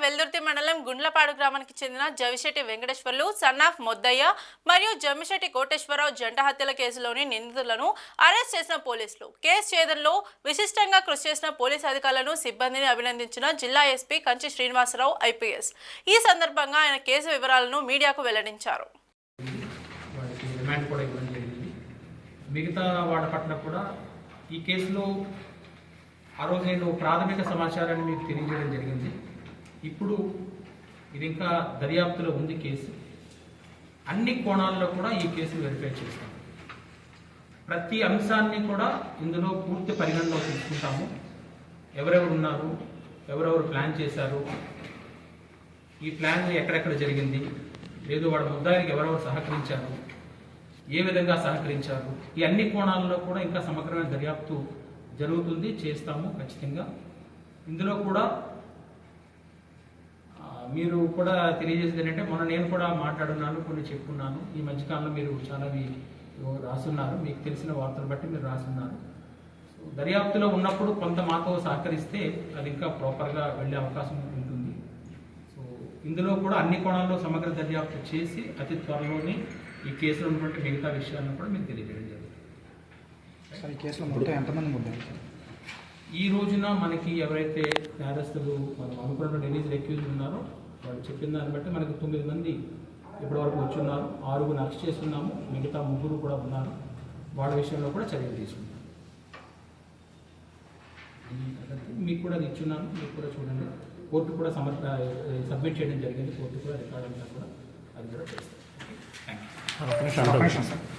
వెల్దుర్తి మండలం గుండ్లపాడు గ్రామానికి చెందిన జవిశెట్టి వెంకటేశ్వర్లు సన్నాఫ్ మొద్దయ్య మరియు జమ్మిశెట్టి కోటేశ్వరరావు జంట హత్యల కేసులోని నిందితులను అరెస్ట్ చేసిన పోలీసులు కేసు ఛేదనలో విశిష్టంగా కృషి చేసిన పోలీసు అధికారులను సిబ్బందిని అభినందించిన జిల్లా ఎస్పీ కంచి శ్రీనివాసరావు ఐపీఎస్ ఈ సందర్భంగా ఆయన కేసు వివరాలను మీడియాకు వెల్లడించారు. మిగతా వాడ పట్ల కూడా ఈ కేసులో ఆ రోజు నేను ప్రాథమిక సమాచారాన్ని మీకు తెలియజేయడం జరిగింది. ఇప్పుడు ఇది ఇంకా దర్యాప్తులో ఉంది కేసు. అన్ని కోణాల్లో కూడా ఈ కేసు వెరిఫై చేస్తాం. ప్రతి అంశాన్ని కూడా ఇందులో పూర్తి పరిగణలో తీసుకుంటాము. ఎవరెవరు ఉన్నారు, ఎవరెవరు ప్లాన్ చేశారు, ఈ ప్లాన్ ఎక్కడెక్కడ జరిగింది, లేదు వాడు ముద్దాయికి ఎవరెవరు సహకరించారు, ఏ విధంగా సహకరించారు, ఈ అన్ని కోణాల్లో కూడా ఇంకా సమగ్రమైన దర్యాప్తు జరుగుతుంది, చేస్తాము ఖచ్చితంగా. ఇందులో కూడా మీరు కూడా తెలియజేసేది ఏంటంటే మొన్న నేను కూడా మాట్లాడున్నాను, కొన్ని చెప్పుకున్నాను. ఈ మధ్యకాలంలో మీరు చాలా రాసున్నారు, మీకు తెలిసిన వార్తలు బట్టి మీరు రాసున్నారు. దర్యాప్తులో ఉన్నప్పుడు కొంత మాతో సహకరిస్తే అది ఇంకా ప్రాపర్గా వెళ్ళే అవకాశం ఉంటుంది. సో ఇందులో కూడా అన్ని కోణాల్లో సమగ్ర దర్యాప్తు చేసి అతి త్వరలోనే ఈ కేసులో ఉన్నటువంటి మిగతా విషయాలను కూడా మీకు తెలియజేయడం జరుగుతుంది. ఈ కేసులో మొత్తం ఎంతమంది ముద్దాయి? ఈ రోజున మనకి ఎవరైతే నేరస్తులు మనం అనుకున్న రిలీజ్ అక్యూజ్ ఉన్నారో వాళ్ళు చెప్పిన దాన్ని బట్టి మనకి 9 మంది ఇప్పటివరకు వచ్చి ఉన్నారు. 6 అరెస్ట్ చేస్తున్నాము, మిగతా 3 కూడా ఉన్నారు. వాళ్ళ విషయంలో కూడా చర్యలు తీసుకున్నాం. మీకు కూడా అది ఇచ్చున్నాను, మీకు కూడా చూడండి. కోర్టు కూడా సబ్మిట్ చేయడం జరిగింది. కోర్టు కూడా రికార్డ్ అంతా కూడా అది కూడా చేస్తాం. Thank you.